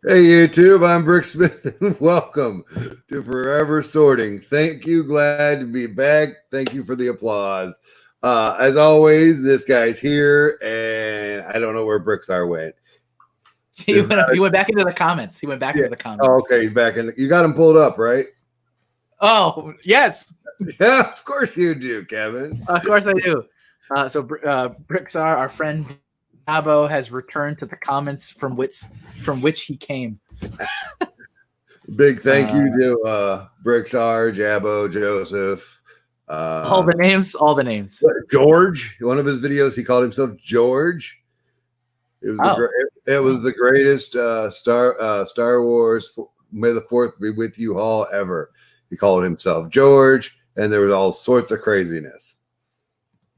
Hey YouTube, I'm Brick Smith and welcome to Forever Sorting. Thank you, glad to be back. Thank you for the applause. As always, this guy's here and I don't know where Brickstar went. He went back into the comments. He went back into the comments. Oh, okay, he's back in. You got him pulled up, right? Oh, yes. Yeah, of course you do, Kevin. Of course I do. So Brickstar, our friend Abo, has returned to the comments from which he came. Big thank you to Brickstar, Jabbo, Joseph. All the names. George, one of his videos, he called himself George. It was the greatest Star Wars. May the Fourth be with you all ever. He called himself George, and there was all sorts of craziness.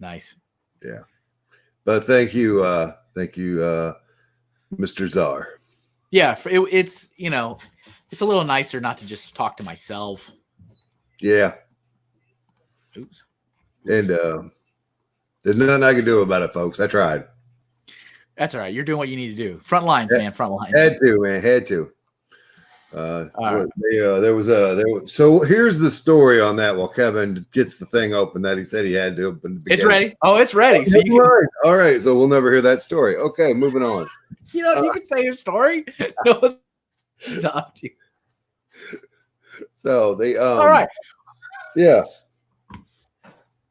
Nice. Yeah, but thank you, Mr. Czar. Yeah, it's it's a little nicer not to just talk to myself. Yeah. Oops. And there's nothing I can do about it, folks. I tried. That's all right. You're doing what you need to do. Front lines, man. Front lines. Had to. So here's the story on that. While Kevin gets the thing open that he said he had to open. It's ready. Oh, it's ready. So All right. So we'll never hear that story. Okay, moving on. You can say your story. No one stopped you. So they all right. Yeah.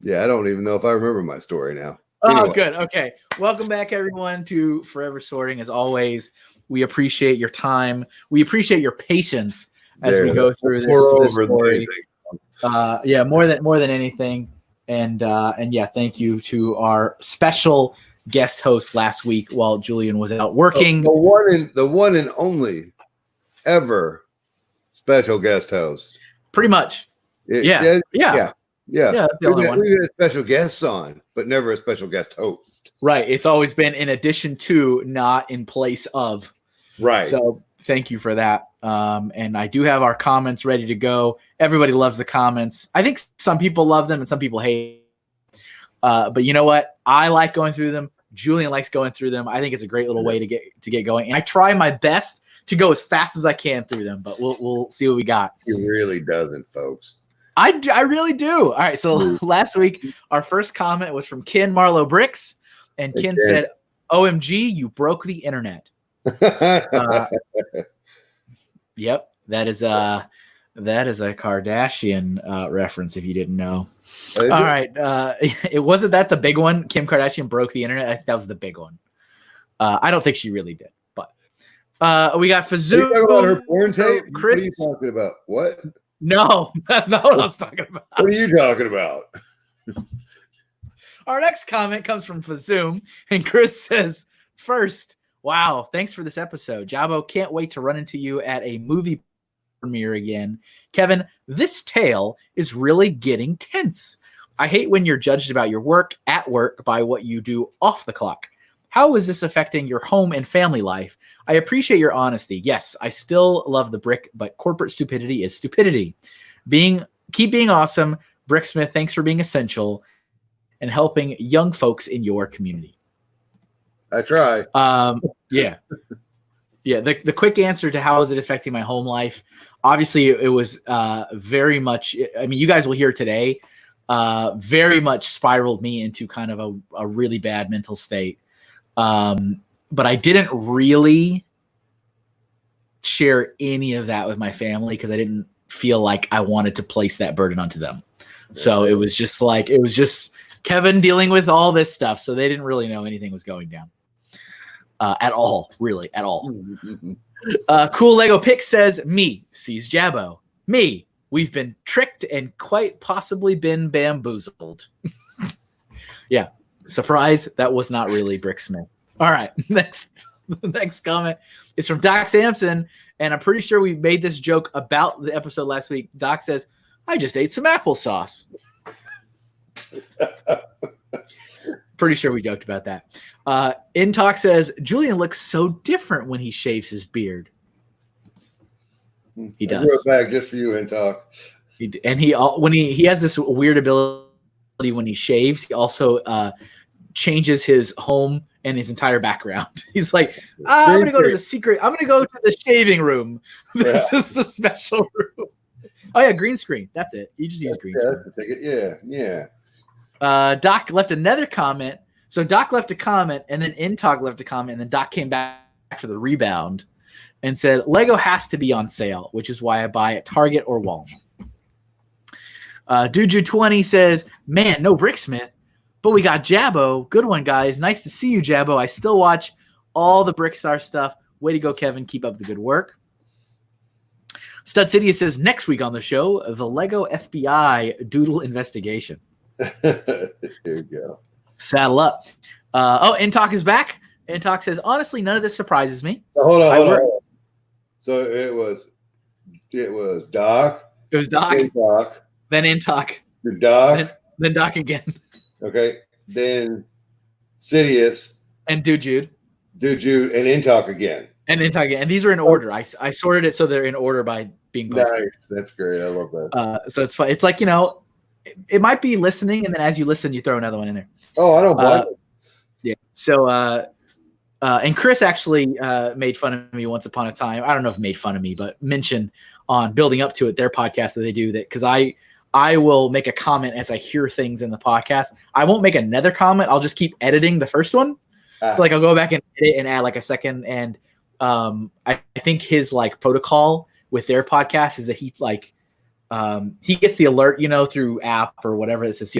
I don't even know if I remember my story now. Oh, good. Okay. Welcome back, everyone, to Forever Sorting. As always, we appreciate your time. We appreciate your patience as we go through this story. More than anything. And yeah, thank you to our special guest host last week while Julian was out working. The one and only ever special guest host. Pretty much. Yeah, that's the only one. We had special guests on, but never a special guest host. Right. It's always been in addition to, not in place of. Right. So thank you for that. And I do have our comments ready to go. Everybody loves the comments. I think some people love them and some people hate. But you know what? I like going through them. Julian likes going through them. I think it's a great little way to get going. And I try my best to go as fast as I can through them, but we'll see what we got. He really doesn't, folks. I really do. All right. So last week, our first comment was from Ken Marlowe Bricks, and Ken said, "OMG, you broke the internet." Yep, that is a Kardashian reference. If you didn't know. All right. It wasn't that the big one. Kim Kardashian broke the internet. I think that was the big one. I don't think she really did, but we got Fazoo. Are you talking about her porn tape? Chris, what are you talking about? What? No, that's not what I was talking about. What are you talking about? Our next comment comes from Fazoom, and Chris says, "First, wow, thanks for this episode. Jabbo, can't wait to run into you at a movie premiere again. Kevin, this tale is really getting tense. I hate when you're judged about your work at work by what you do off the clock. How is this affecting your home and family life? I appreciate your honesty. Yes, I still love the Brick, but corporate stupidity is stupidity. Keep being awesome. Bricksmith, thanks for being essential and helping young folks in your community." I try. Yeah. The quick answer to how is it affecting my home life? Obviously, it was very much. I mean, you guys will hear today. Very much spiraled me into kind of a really bad mental state. But I didn't really share any of that with my family because I didn't feel like I wanted to place that burden onto them. So it was just Kevin dealing with all this stuff. So they didn't really know anything was going down at all, really, at all. Cool Lego Pick says, "Me sees Jabbo. Me, we've been tricked and quite possibly been bamboozled." Yeah. Surprise, that was not really Bricksmith. All right, the next comment is from Doc Sampson, and I'm pretty sure we made this joke about the episode last week. Doc says, "I just ate some applesauce." Pretty sure we joked about that. Intalk says, "Julian looks so different when he shaves his beard." He does. I drew it back just for you, Intalk. And he has this weird ability when he shaves. He also changes his home and his entire background. He's like, I'm going to go to the secret. I'm going to go to the shaving room. This is the special room. Oh, yeah, green screen. That's it. You just use green screen. That's the ticket. Yeah. Doc left another comment. So Doc left a comment, and then Intog left a comment, and then Doc came back for the rebound and said, Lego has to be on sale, which is why I buy at Target or Walmart. Duju20 says, man, no Bricksmith, but we got Jabbo. Good one, guys. Nice to see you, Jabbo. I still watch all the Brickstar stuff. Way to go, Kevin. Keep up the good work. Stud City says, next week on the show, the Lego FBI Doodle investigation. There you go. Saddle up. Intalk is back. Intalk says, honestly, none of this surprises me. Hold on. So it was Doc. It was Doc. Then Intalk. Doc. Then Doc again. Okay. Then Sidious. And Dujude. And Intalk again. And Intalk again. And these are in order. I sorted it so they're in order by being posted. Nice. That's great. I love that. So it's fun. It's like, it might be listening, and then as you listen, you throw another one in there. Oh, I don't blame it. Yeah. So, and Chris actually made fun of me once upon a time. I don't know if made fun of me, but mentioned on Building Up to It, their podcast that they do that, because I will make a comment as I hear things in the podcast. I won't make another comment. I'll just keep editing the first one. So like I'll go back and edit and add like a second. And I think his like protocol with their podcast is that he gets the alert, through app or whatever. It says,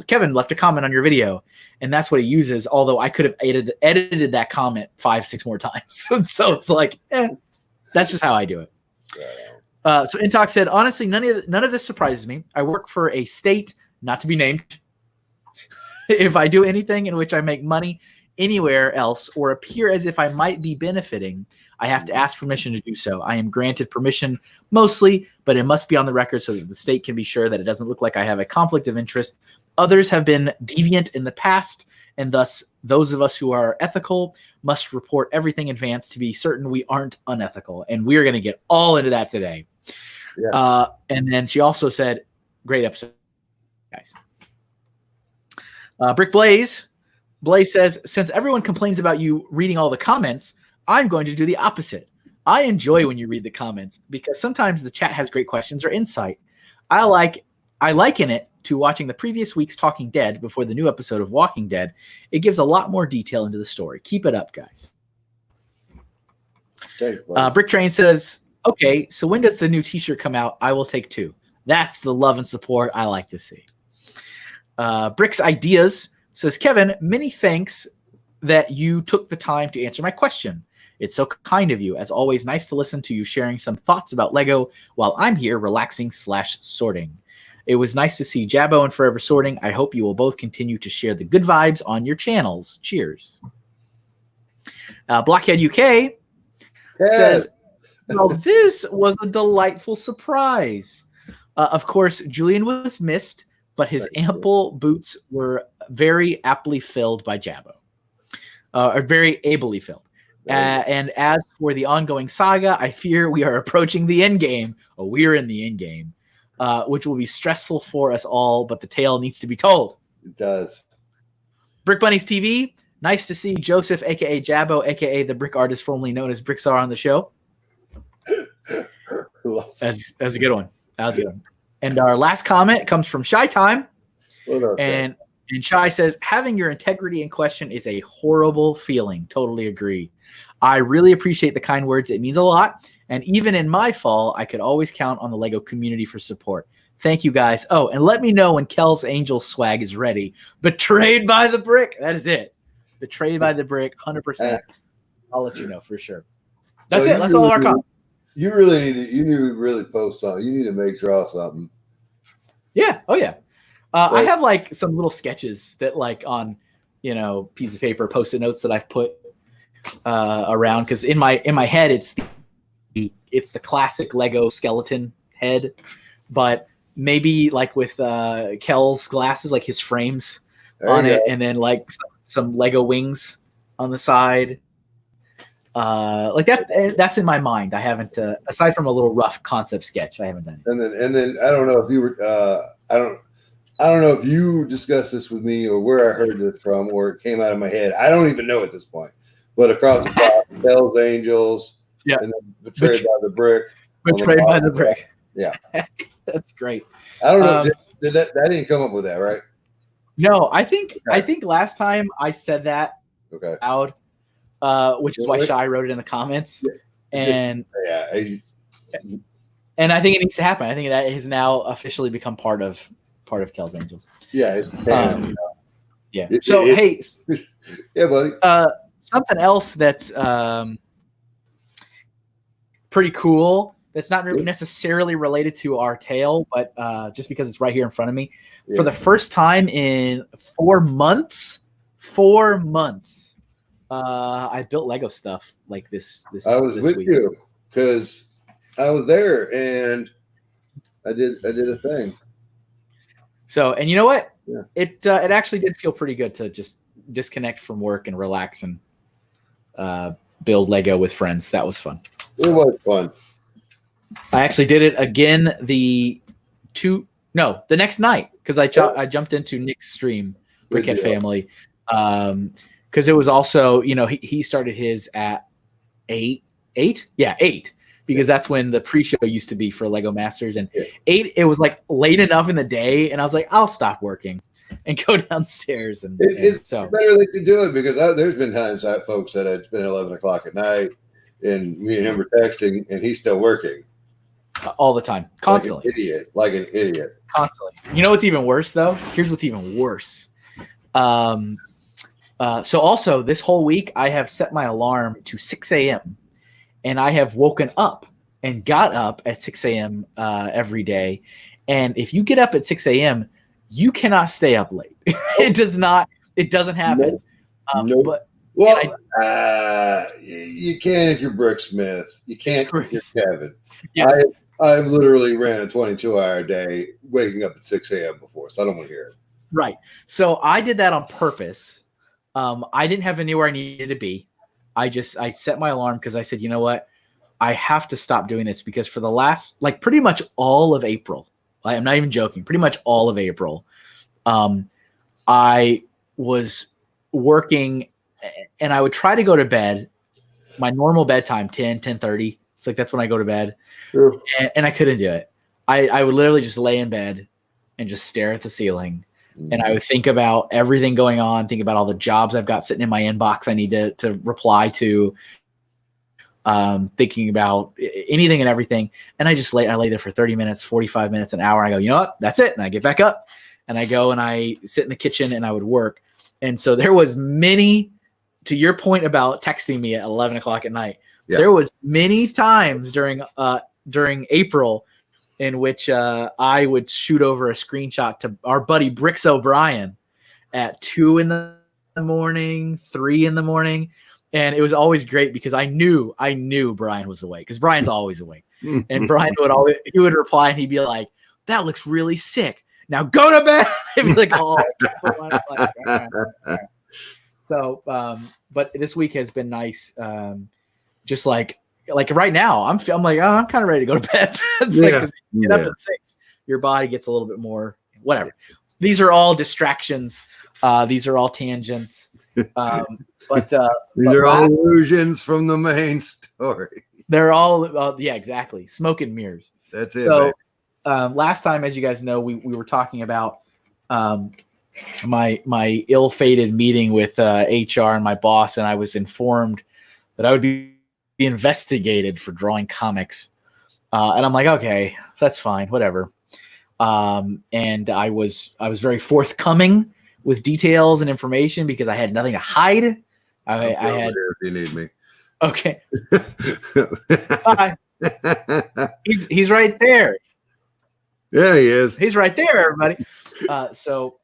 Kevin left a comment on your video, and that's what he uses. Although I could have edited that comment 5-6 more times. So it's like, that's just how I do it. So Intalk said, honestly, none of this surprises me. I work for a state not to be named. If I do anything in which I make money anywhere else or appear as if I might be benefiting, I have to ask permission to do so. I am granted permission mostly, but it must be on the record so that the state can be sure that it doesn't look like I have a conflict of interest. Others have been deviant in the past, and thus those of us who are ethical must report everything in advance to be certain we aren't unethical. And we're going to get all into that today. Yeah. And then she also said, great episode, guys. Brick Blaze says, since everyone complains about you reading all the comments, I'm going to do the opposite. I enjoy when you read the comments because sometimes the chat has great questions or insight. I liken it to watching the previous week's Talking Dead before the new episode of Walking Dead. It gives a lot more detail into the story. Keep it up, guys. Brick Train says, okay, so when does the new t-shirt come out? I will take 2. That's the love and support I like to see. Brick's Ideas says, Kevin, many thanks that you took the time to answer my question. It's so kind of you. As always, nice to listen to you sharing some thoughts about Lego while I'm here relaxing/sorting. It was nice to see Jabbo and Forever Sorting. I hope you will both continue to share the good vibes on your channels. Cheers. Blockhead UK says, well, this was a delightful surprise. Of course, Julian was missed, but his ample boots were very aptly filled by Jabbo. Or very ably filled. And as for the ongoing saga, I fear we are approaching the end game. Oh, we're in the end game, which will be stressful for us all, but the tale needs to be told. It does. Brick Bunnies TV. Nice to see Joseph, a.k.a. Jabbo, a.k.a. the brick artist formerly known as Brickstar on the show. That's a good one. That was a good one. And our last comment comes from Shy Time. And Shy says, having your integrity in question is a horrible feeling. Totally agree. I really appreciate the kind words. It means a lot. And even in my fall, I could always count on the Lego community for support. Thank you, guys. Oh, and let me know when Kel's Angel swag is ready. Betrayed by the brick. That is it. Betrayed by the brick, 100%. I'll let you know for sure. That's it. That's all of our comments. You really need to really post something. You need to draw something. Yeah. Oh, yeah. I have like some little sketches that like on, piece of paper, Post-it notes that I've put around. Cause in my head, it's the classic Lego skeleton head, but maybe like with Kel's glasses, like his frames on it. And then like some Lego wings on the side. Like that's in my mind. I haven't, aside from a little rough concept sketch, I haven't done it. And then I don't know if you were, I don't know if you discussed this with me or where I heard this from or it came out of my head. I don't even know at this point. But across the top, Hell's Angels, Yeah. and then Betrayed by the Brick. Betrayed by the Brick. Yeah. That's great. I don't know. Did that didn't come up with that, right? No, I think last time I said that out, which is why Shai wrote it in the comments. And and I think it needs to happen. I think that has now officially become part of Hell's Angels. Yeah. Yeah. Hey, yeah, buddy. Something else that's pretty cool. That's not really necessarily related to our tale, but just because it's right here in front of me. Yeah. For the first time in 4 months, I built Lego stuff like this. I was with week. you because I was there and I did a thing. So, and you know what? Yeah. It actually did feel pretty good to just disconnect from work and relax and build Lego with friends. That was fun. It was fun. I actually did it again the next night because I jumped into Nick's stream, Brickhead Family, because it was also, he started his at 8, because that's when the pre-show used to be for Lego Masters, and 8 it was like late enough in the day, and I was like, I'll stop working and go downstairs. And it's better late to do it because there's been times I had folks that it's been 11 o'clock at night, and me and him were texting, and he's still working. All the time, constantly. Like an idiot. Constantly. You know what's even worse, though? Here's what's even worse. So also, this whole week, I have set my alarm to 6 a.m., and I have woken up and got up at 6 a.m. Every day. And if you get up at 6 a.m., you cannot stay up late. It doesn't happen. Nope. But you can if you're Brooksmith. You can't if you're Kevin. Yes. I've literally ran a 22-hour day waking up at 6 a.m. before, so I don't want to hear it. Right. So I did that on purpose. I didn't have anywhere I needed to be. I set my alarm because I said, you know what? I have to stop doing this because for the last, pretty much all of April, I'm not even joking, pretty much all of April, I was working and I would try to go to bed, my normal bedtime, 10:30. It's like, that's when I go to bed. Sure. And I couldn't do it. I would literally just lay in bed and just stare at the ceiling. And I would think about everything going on, think about all the jobs I've got sitting in my inbox I need to reply to, thinking about anything and everything. And I lay there for 30 minutes, 45 minutes, an hour. And I go, you know what? That's it. And I get back up and I go and I sit in the kitchen and I would work. And so there was many, to your point about texting me at 11 o'clock at night, there was many times during April in which I would shoot over a screenshot to our buddy Bricks O'Brien at 2 in the morning, 3 in the morning. And it was always great because I knew Brian was awake because Brian's always awake. And Brian would reply and he'd be like, that looks really sick. Now go to bed. He'd be like, oh. So, but this week has been nice. Just like right now, I'm like, oh, I'm kind of ready to go to bed. It's like, because you get up at 6, your body gets a little bit more, whatever. These are all distractions. These are all tangents. These are all illusions from the main story. They're all, exactly. Smoke and mirrors. That's it. So last time, as you guys know, we were talking about my ill-fated meeting with HR and my boss, and I was informed that I would be investigated for drawing comics. And I'm like, okay, that's fine, whatever. And I was very forthcoming with details and information because I had nothing to hide. I had. If you need me. Okay. Bye. He's right there. Yeah, he is. He's right there, everybody. So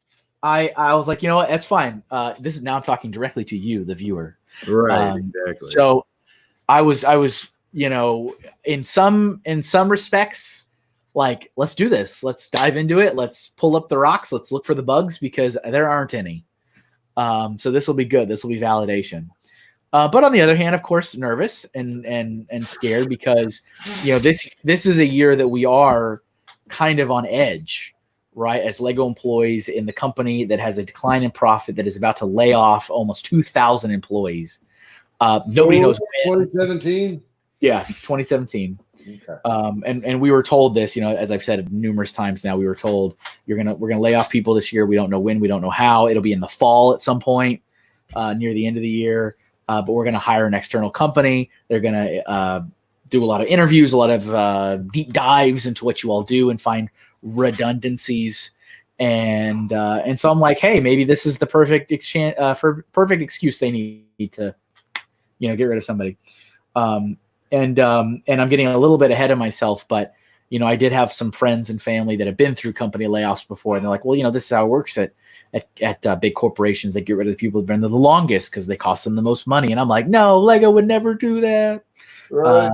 I was like, you know what? That's fine. This is now I'm talking directly to you, the viewer. Right. Exactly. So I was, in some respects, like, let's do this. Let's dive into it. Let's pull up the rocks. Let's look for the bugs because there aren't any. So this will be good. This will be validation. But on the other hand, of course, nervous and scared because, this is a year that we are kind of on edge. right, as Lego employees in the company that has a decline in profit that is about to lay off almost 2,000 employees. Nobody knows when. 2017? Yeah, 2017. Okay. And we were told this, as I've said numerous times now, we were told we're gonna lay off people this year. We don't know when, we don't know how. It'll be in the fall at some point, near the end of the year. But we're gonna hire an external company. They're gonna do a lot of interviews, a lot of deep dives into what you all do, and find redundancies. And so I'm like, hey, maybe this is the perfect excuse they need to, get rid of somebody. And I'm getting a little bit ahead of myself, but I did have some friends and family that have been through company layoffs before, and they're like, well, this is how it works at big corporations. They get rid of the people who've been there the longest because they cost them the most money. And I'm like, no, Lego would never do that. Right.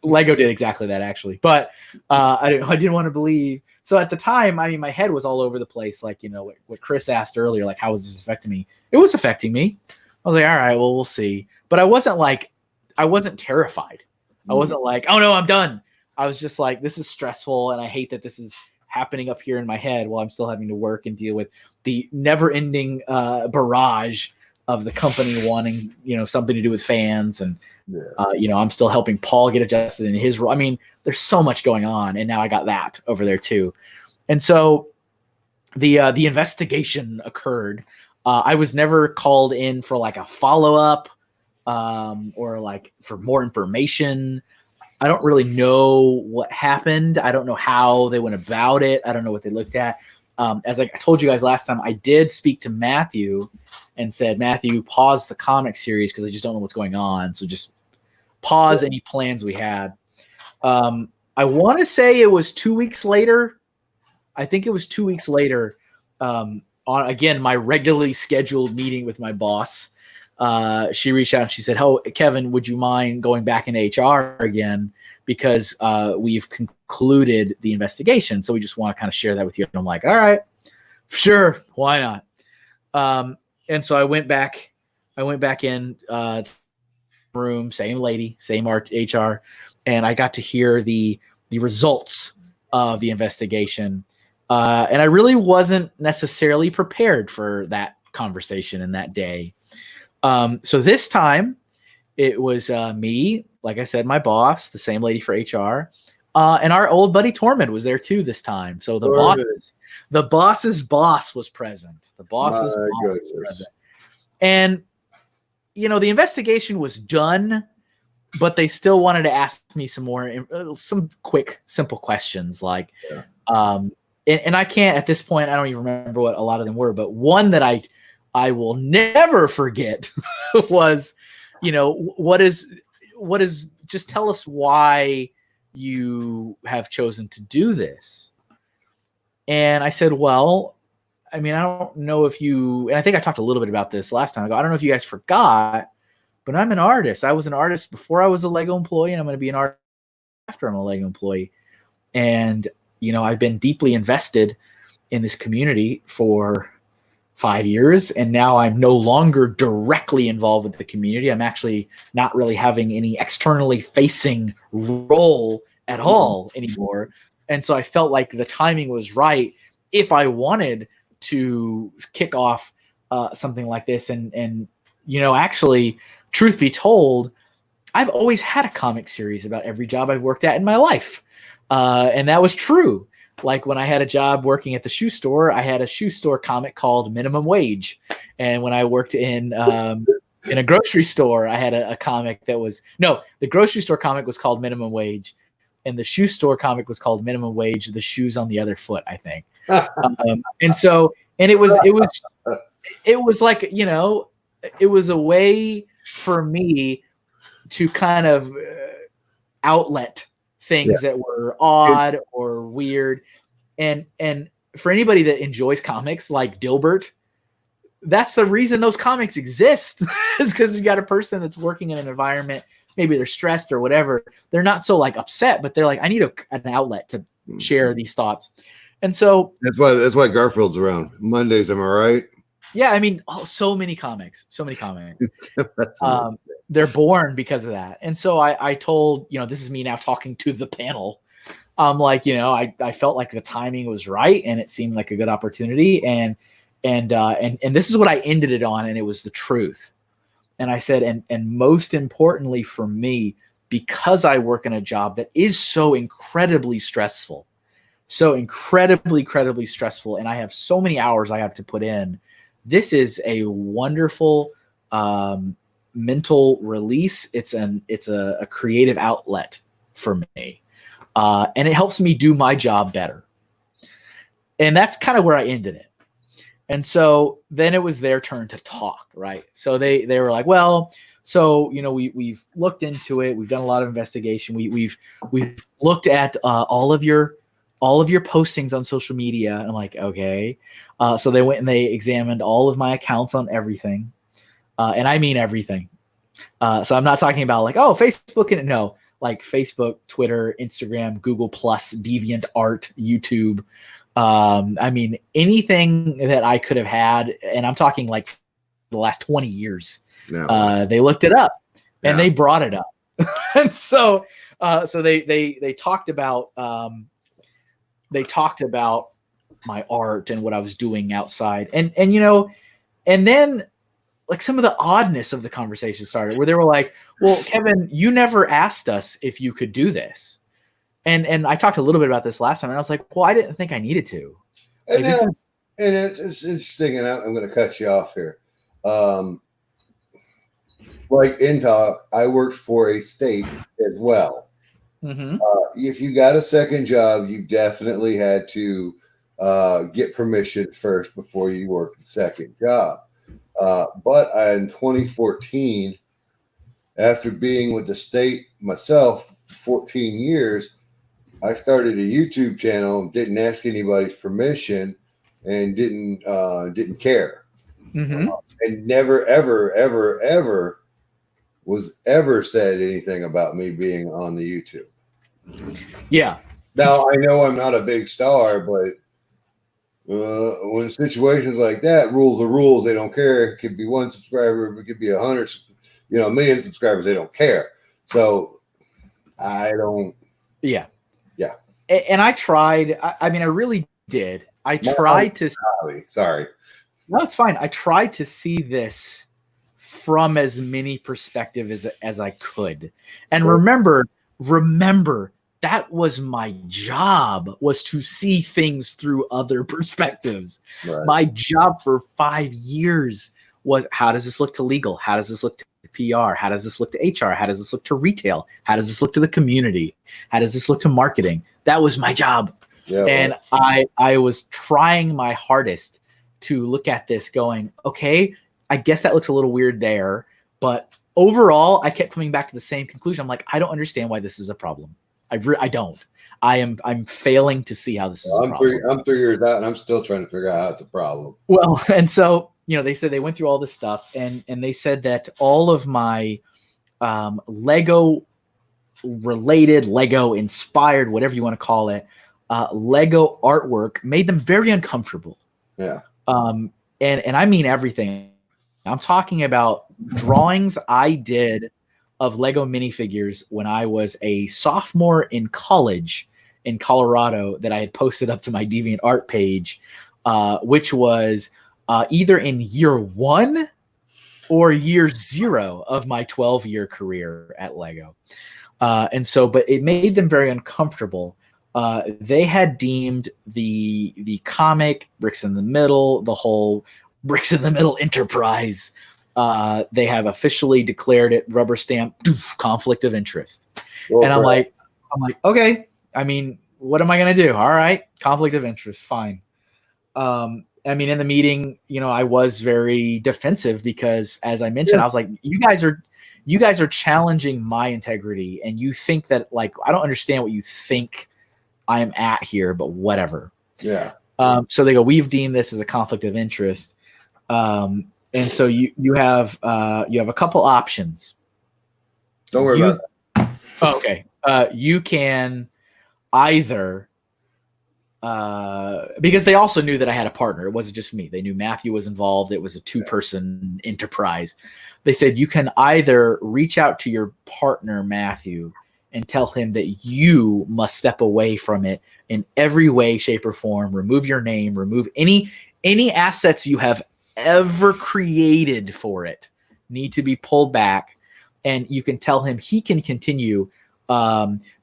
Lego did exactly that, actually, but I didn't want to believe. So at the time, my head was all over the place. Like, what Chris asked earlier, like, how was this affecting me? It was affecting me. I was like, all right, well, we'll see. But I wasn't terrified. I wasn't like, oh no, I'm done. I was just like, this is stressful, and I hate that this is happening up here in my head while I'm still having to work and deal with the never-ending barrage of the company wanting, something to do with fans, and I'm still helping Paul get adjusted in his role. I mean, there's so much going on, and now I got that over there too. And so the investigation occurred. I was never called in for like a follow-up or like for more information. I don't really know what happened. I don't know how they went about it. I don't know what they looked at. As I told you guys last time, I did speak to Matthew and said, Matthew, pause the comic series because I just don't know what's going on. So just pause any plans we had. I want to say it was 2 weeks later. I think it was 2 weeks later. On again, my regularly scheduled meeting with my boss, she reached out and she said, "Oh, Kevin, would you mind going back into HR again? Because we've concluded the investigation. So we just want to kind of share that with you." And I'm like, all right, sure, why not? And so I went back in room, same lady, same HR, and I got to hear the results of the investigation. And I really wasn't necessarily prepared for that conversation in that day. So this time it was me, like I said, my boss, the same lady for HR, and our old buddy Tormund was there too this time. So the boss's boss was present. The boss's boss was present. And, the investigation was done, but they still wanted to ask me some quick, simple questions like, and I can't at this point, I don't even remember what a lot of them were, but one that I will never forget was, what is, just tell us why you have chosen to do this. And I said, well, I mean, I don't know if you, and I think I talked a little bit about this last time. I don't know if you guys forgot, but I'm an artist. I was an artist before I was a Lego employee, and I'm going to be an artist after I'm a Lego employee. And, I've been deeply invested in this community for 5 years, and now I'm no longer directly involved with the community. I'm actually not really having any externally facing role at all anymore. And so I felt like the timing was right if I wanted to kick off something like this. And actually, truth be told, I've always had a comic series about every job I've worked at in my life. And that was true. Like when I had a job working at the shoe store, I had a shoe store comic called Minimum Wage. And when I worked in a grocery store, I had a comic that was, the grocery store comic was called Minimum Wage. And the shoe store comic was called Minimum Wage, the shoes on the other foot, I think. And it was like, it was a way for me to kind of outlet things that were odd or weird. And for anybody that enjoys comics like Dilbert, that's the reason those comics exist is because you got a person that's working in an environment, maybe they're stressed or whatever. They're not so like upset, but they're like, I need an outlet to share these thoughts. And so that's why Garfield's around Mondays. Am I right? Yeah. I mean, so many comics. They're born because of that. And so I told, this is me now talking to the panel. I'm like, I felt like the timing was right and it seemed like a good opportunity. And this is what I ended it on. And it was the truth. And I said, and most importantly for me, because I work in a job that is so incredibly stressful, incredibly stressful, and I have so many hours I have to put in, this is a wonderful mental release. It's a creative outlet for me. And it helps me do my job better. And that's kind of where I ended it. And so then it was their turn to talk, right? So they were like, well, so, we've looked into it. We've done a lot of investigation. We've looked at all of your postings on social media. And I'm like, okay. So they went and they examined all of my accounts on everything. And I mean everything. So I'm not talking about like, oh, Facebook, and no, like Facebook, Twitter, Instagram, Google Plus, DeviantArt, YouTube. I mean, anything that I could have had, and I'm talking like the last 20 years, they looked it up and they brought it up. And so they talked about, my art and what I was doing outside. And then like some of the oddness of the conversation started where they were like, well, Kevin, you never asked us if you could do this. And I talked a little bit about this last time, and I was like, well, I didn't think I needed to. Like, it's interesting, and I'm going to cut you off here. Like in talk, I worked for a state as well. Mm-hmm. If you got a second job, you definitely had to get permission first before you worked the second job. But in 2014, after being with the state myself for 14 years, I started a YouTube channel, didn't ask anybody's permission, and didn't care, and never, ever was ever said anything about me being on the YouTube. Yeah. Now I know I'm not a big star, but when situations like that, rules are rules. They don't care. It could be one subscriber, it could be 100, a million subscribers. They don't care. So I don't. Yeah. Yeah. And I tried. I mean, I really did. I tried to. Sorry. No, it's fine. I tried to see this from as many perspectives as I could. And remember, that was my job, was to see things through other perspectives. Right. My job for 5 years was, how does this look to legal? How does this look to PR? How does this look to HR? How does this look to retail? How does this look to the community? How does this look to marketing? That was my job. Yeah, and I was trying my hardest to look at this going, okay, I guess that looks a little weird there. But overall, I kept coming back to the same conclusion. I'm like, I don't understand why this is a problem. I don't. I'm failing to see how this is a problem. I'm 3 years out and I'm still trying to figure out how it's a problem. Well, and so, they said they went through all this stuff and they said that all of my Lego related, Lego inspired, whatever you want to call it, Lego artwork made them very uncomfortable. Yeah. And I mean everything. I'm talking about drawings I did of Lego minifigures when I was a sophomore in college in Colorado that I had posted up to my DeviantArt page, which was either in year 1 or year 0 of my 12-year career at Lego. And so, but it made them very uncomfortable. They had deemed the comic Bricks in the Middle, the whole Bricks in the Middle enterprise, they have officially declared it rubber stamp conflict of interest. Well, and I'm like, okay, I mean, what am I going to do? All right. Conflict of interest. Fine. I mean, in the meeting, I was very defensive because, as I mentioned, I was like, you guys are challenging my integrity. And you think that, like, I don't understand what you think I'm at here, but whatever. Yeah. So they go, we've deemed this as a conflict of interest. And so you have a couple options. Don't worry about it. Oh, okay. You can either, because they also knew that I had a partner. It wasn't just me. They knew Matthew was involved. It was a 2-person enterprise. They said you can either reach out to your partner, Matthew, and tell him that you must step away from it in every way, shape, or form. Remove your name, remove any assets you have ever created for it need to be pulled back. And you can tell him he can continue,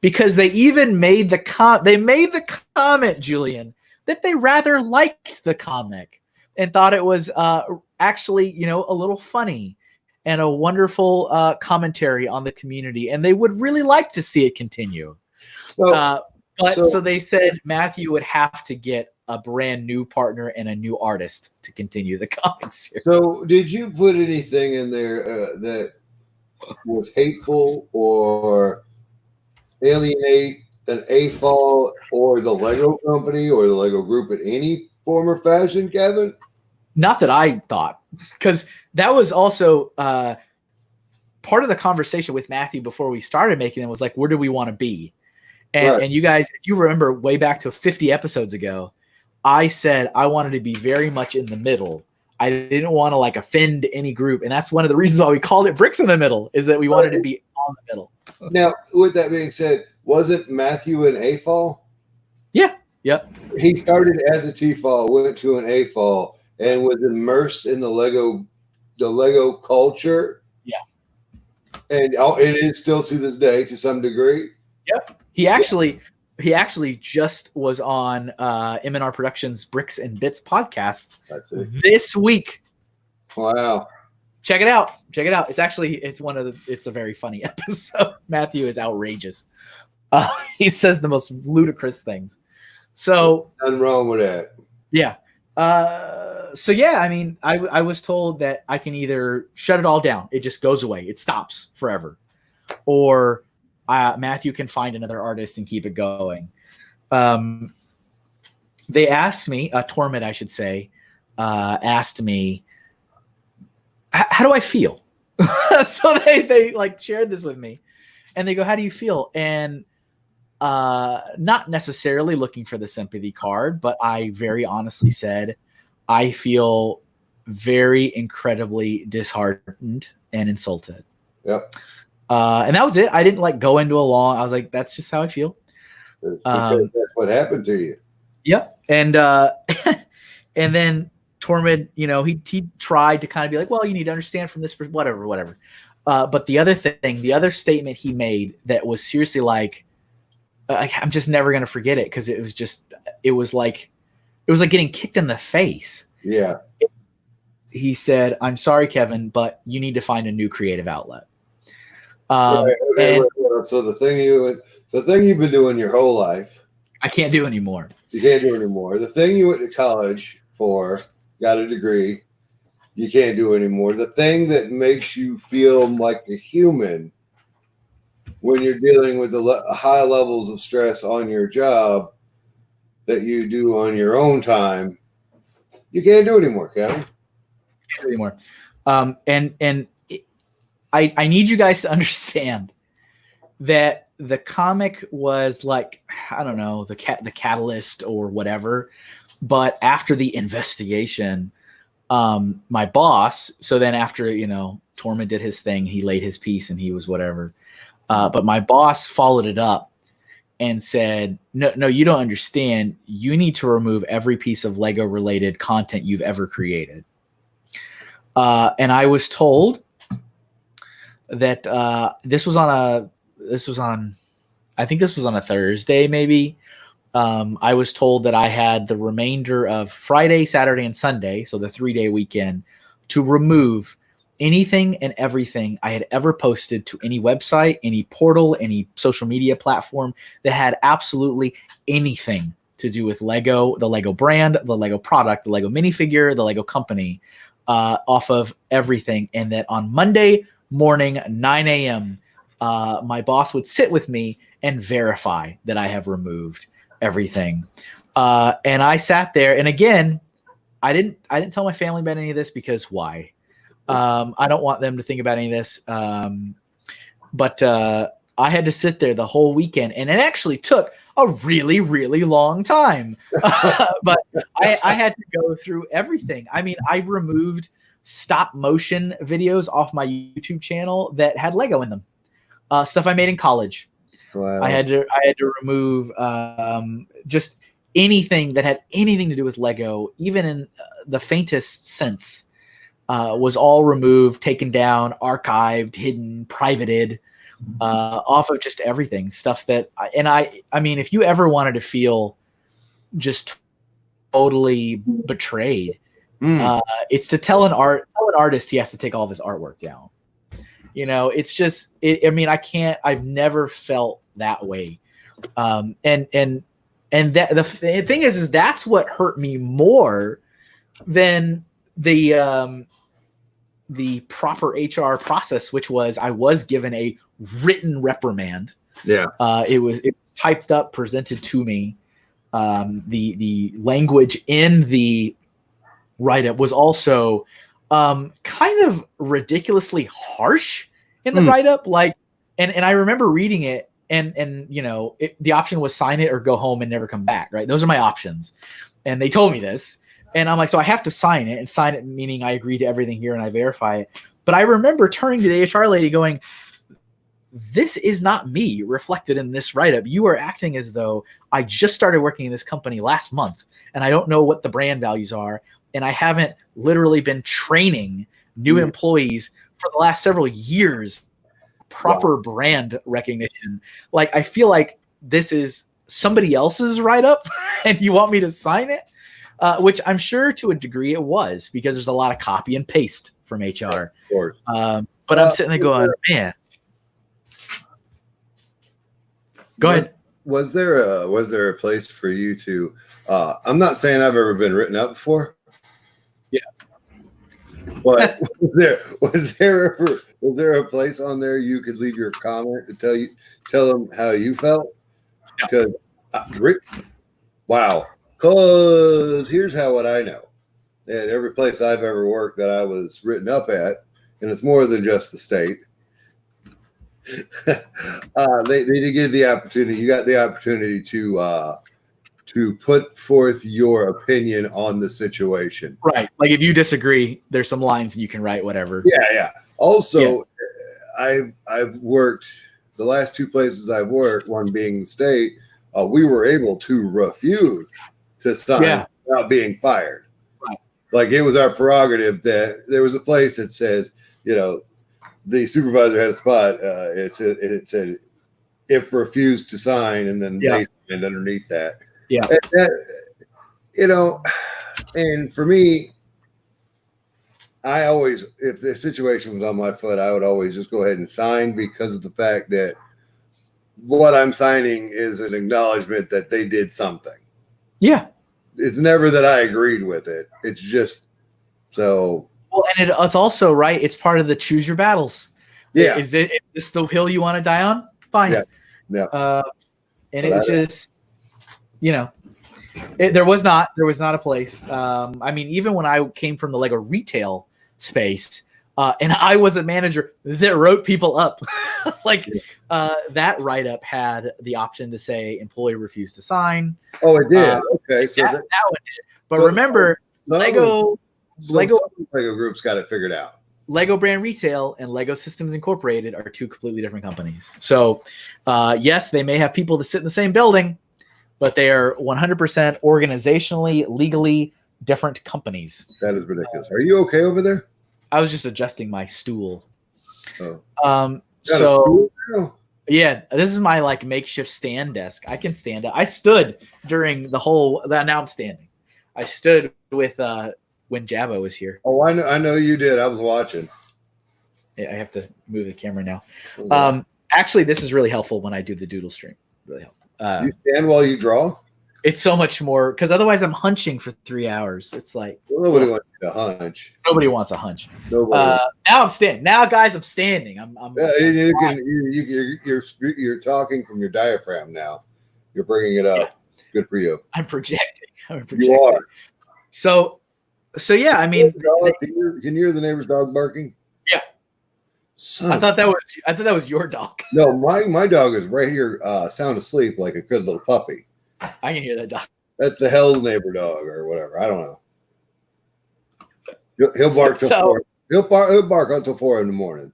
because they even made the comment, Julian, that they rather liked the comic and thought it was actually, you know, a little funny and a wonderful commentary on the community, and they would really like to see it continue. So they said Matthew would have to get a brand new partner and a new artist to continue the comic series. So did you put anything in there that was hateful or alienate an AFOL or the Lego company or the Lego group in any form or fashion, Kevin? Not that I thought, because that was also part of the conversation with Matthew before we started making them was like, where do we want to be? And you guys, if you remember way back to 50 episodes ago, I said I wanted to be very much in the middle. I didn't want to like offend any group. And that's one of the reasons why we called it Bricks in the Middle, is that we wanted to be on the middle. Now, with that being said, wasn't Matthew an AFOL? Yeah. Yep. He started as a TFOL, went to an AFOL, and was immersed in the Lego culture. Yeah. And it is still to this day to some degree. Yep. He actually just was on M&R Productions Bricks and Bits podcast this week. Wow. Check it out. It's a very funny episode. Matthew is outrageous. He says the most ludicrous things. So nothing wrong with that. Yeah. So yeah, I mean, I was told that I can either shut it all down. It just goes away. It stops forever. Or Matthew can find another artist and keep it going. They asked me, Torment, I should say, asked me, how do I feel? So they like shared this with me, and they go, how do you feel? And not necessarily looking for the sympathy card, but I very honestly said, I feel very incredibly disheartened and insulted. Yep. And that was it. I didn't like go into a long. I was like, that's just how I feel. That's what happened to you. Yep. And and then Tormund, you know, he tried to kind of be like, well, you need to understand from this, whatever. But the other statement he made that was seriously like, I'm just never gonna forget it, because it was like getting kicked in the face. Yeah. He said, I'm sorry, Kevin, but you need to find a new creative outlet. So the thing you've been doing your whole life, I can't do anymore. You can't do anymore. The thing you went to college for, got a degree, you can't do anymore. The thing that makes you feel like a human when you're dealing with the high levels of stress on your job that you do on your own time, you can't do anymore, Kevin. Can't do anymore. I need you guys to understand that the comic was like, I don't know, the catalyst or whatever. But after the investigation, my boss, so then after, you know, Tormund did his thing, he laid his piece and he was whatever. But my boss followed it up and said, no, you don't understand. You need to remove every piece of Lego related content you've ever created. And I was told that this was on a Thursday, maybe. I was told that I had the remainder of Friday, Saturday, and Sunday, so the 3-day weekend, to remove anything and everything I had ever posted to any website, any portal, any social media platform that had absolutely anything to do with Lego, the Lego brand, the Lego product, the Lego minifigure, the Lego company, off of everything. And that on Monday morning, 9 a.m., my boss would sit with me and verify that I have removed everything. And I sat there, and again, I didn't tell my family about any of this, because why? I don't want them to think about any of this. But I had to sit there the whole weekend, and it actually took a really, really long time. But I had to go through everything. I mean, I removed stop motion videos off my YouTube channel that had Lego in them. Stuff I made in college. Wow. I had to remove just anything that had anything to do with Lego, even in the faintest sense, was all removed, taken down, archived, hidden, privated, off of just everything. Stuff that, I mean, if you ever wanted to feel just totally betrayed, it's to tell an artist he has to take all of his artwork down. You know, it's just, I mean, I've never felt that way. And that the thing is that's what hurt me more than the proper HR process, which was I was given a written reprimand. Yeah. It was typed up, presented to me. The language in the write-up was also kind of ridiculously harsh in the write-up. Like, and I remember reading it, and you know, the option was sign it or go home and never come back. Right, those are my options, and they told me this, and I'm like, so I have to sign it, and sign it meaning I agree to everything here and I verify it. But I remember turning to the HR lady, going, "This is not me reflected in this write-up. You are acting as though I just started working in this company last month, and I don't know what the brand values are." And I haven't literally been training new employees for the last several years, proper brand recognition. Like, I feel like this is somebody else's write-up and you want me to sign it, which I'm sure to a degree it was, because there's a lot of copy and paste from HR. Of course. But I'm sitting there going, man. Go ahead. Was there a place for you to, I'm not saying I've ever been written up for. But was there a place on there you could leave your comment to tell them how you felt? Because wow, because here's what I know. At every place I've ever worked that I was written up at, and it's more than just the state. They did give the opportunity. You got the opportunity to put forth your opinion on the situation. Right. Like, if you disagree, there's some lines and you can write whatever. Yeah. Also, I've worked, the last two places I've worked, one being the state, we were able to refuse to sign without being fired. Right. Like, it was our prerogative. That there was a place that says, you know, the supervisor had a spot. It said if refused to sign, and then they signed underneath that. Yeah. You know, and for me, I always, if the situation was on my foot, I would always just go ahead and sign, because of the fact that what I'm signing is an acknowledgement that they did something. Yeah. It's never that I agreed with it. It's just so. Well, and it's also, right, it's part of the choose your battles. Yeah. Is this the hill you want to die on? Fine. Yeah. And it's just, you know, there was not a place. I mean, even when I came from the Lego retail space, and I was a manager that wrote people up, like that write-up had the option to say employee refused to sign. Oh, it did. Okay, so that one did. But remember, Lego Group's got it figured out. Lego Brand Retail and Lego Systems Incorporated are two completely different companies. So, yes, they may have people that sit in the same building, but they are 100% organizationally, legally different companies. That is ridiculous. Are you okay over there? I was just adjusting my stool. Oh. So yeah, this is my like makeshift stand desk. I can stand up. I stood during now I'm standing. I stood with when Jabba was here. Oh, I know you did. I was watching. Yeah, I have to move the camera now. Okay. Actually, this is really helpful when I do the doodle stream. Really helpful. You stand while you draw? It's so much more, because otherwise I'm hunching for 3 hours. It's like, nobody wants to hunch. Nobody wants a hunch. Now I'm standing. Now, guys, I'm standing. You're talking from your diaphragm now. You're bringing it up. Yeah. Good for you. I'm projecting. You are. So yeah. I mean, can you hear the neighbor's dog barking? Yeah. I thought that was your dog. No, my dog is right here, sound asleep like a good little puppy. I can hear that dog. That's the hell neighbor dog or whatever. I don't know. He'll bark till 4. He'll bark until 4 in the morning.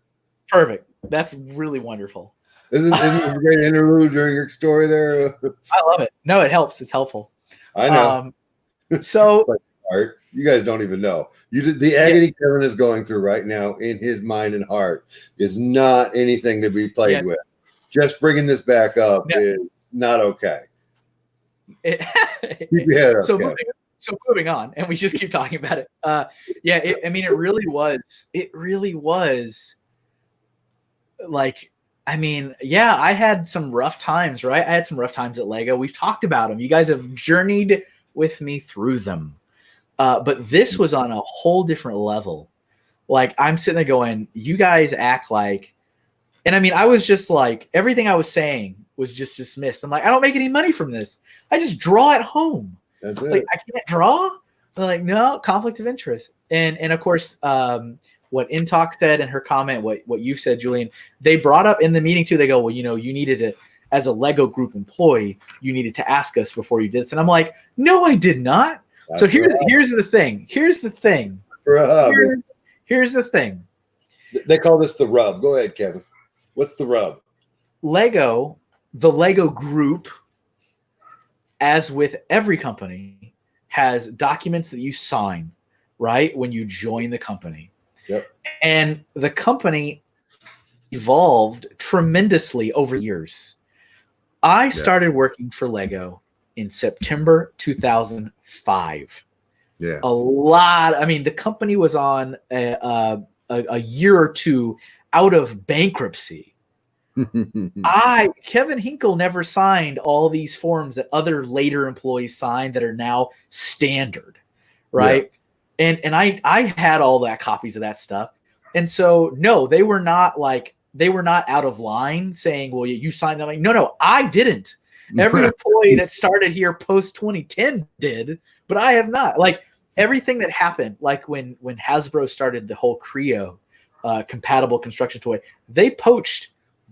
Perfect. That's really wonderful. Isn't this a great interlude during your story there? I love it. No, it helps. It's helpful. I know. So Art, you guys don't even know. The agony Kevin is going through right now in his mind and heart is not anything to be played with. Just bringing this back up is not okay. Keep your head up, so moving on, and we just keep talking about it. It really was like, I had some rough times, right? I had some rough times at Lego. We've talked about them. You guys have journeyed with me through them. But this was on a whole different level. Like, I'm sitting there going, you guys act like, and I was just like, everything I was saying was just dismissed. I'm like, I don't make any money from this. I just draw at home. That's it. Like, I can't draw. They're like, no, conflict of interest. And of course, what Intalk said in her comment, what you've said, Julian, they brought up in the meeting too. They go, well, you needed to, as a Lego Group employee, you needed to ask us before you did this. And I'm like, no, I did not. That's so here's the thing. Here's the thing. Here's the thing. They call this the rub. Go ahead, Kevin. What's the rub? The Lego Group, as with every company, has documents that you sign, right, when you join the company. Yep. And the company evolved tremendously over years. I started working for Lego in September 2005. Yeah. The company was on a year or two out of bankruptcy. Kevin Hinkle never signed all these forms that other later employees signed that are now standard, right? Yeah. And I had all that copies of that stuff. And so, no, they were not out of line saying, well, you signed them. Like, no, I didn't. Every employee that started here post 2010 did, but I have not. Like, everything that happened, like when Hasbro started the whole Creo compatible construction toy, they poached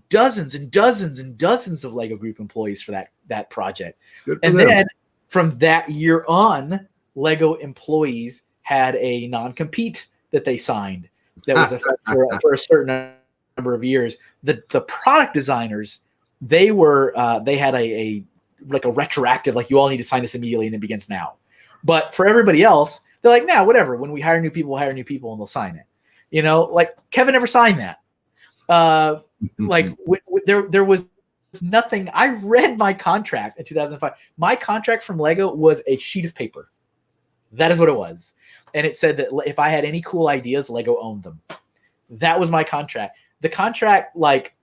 dozens and dozens and dozens of Lego Group employees for that project. And then from that year on, Lego employees had a non-compete that they signed that was effective for a certain number of years. The product designers, they had a retroactive, like, you all need to sign this immediately and it begins now. But for everybody else, they're like, nah, whatever. When we hire new people, we'll hire new people and they'll sign it. Like, Kevin never signed that. There was nothing. I read my contract in 2005. My contract from Lego was a sheet of paper. That is what it was. And it said that if I had any cool ideas, Lego owned them. That was my contract. The contract, like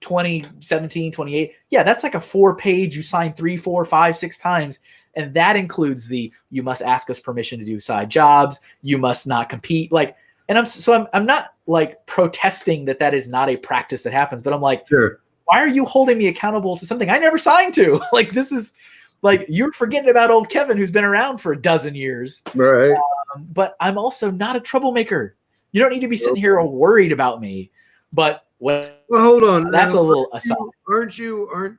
2017, 28. Yeah, that's like a 4-page, you sign 3, 4, 5, 6 times. And that includes you must ask us permission to do side jobs. You must not compete. Like, and I'm not like protesting that is not a practice that happens, but I'm like, sure. Why are you holding me accountable to something I never signed to? Like, this is like, you're forgetting about old Kevin, who's been around for a dozen years. Right. But I'm also not a troublemaker. You don't need to be sitting here worried about me. But well, hold on. That's a little aside. Aren't you a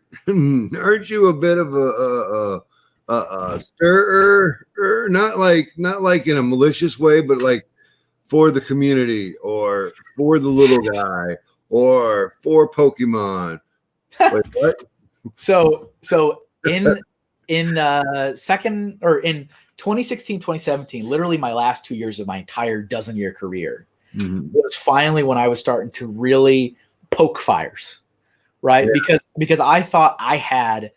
bit of a stirrer? Not like in a malicious way, but like for the community or for the little guy or for Pokemon. Wait, what? So in 2016, 2017, literally my last 2 years of my entire dozen-year career, was finally when I was starting to really poke fires, right? Yeah. Because I thought I had,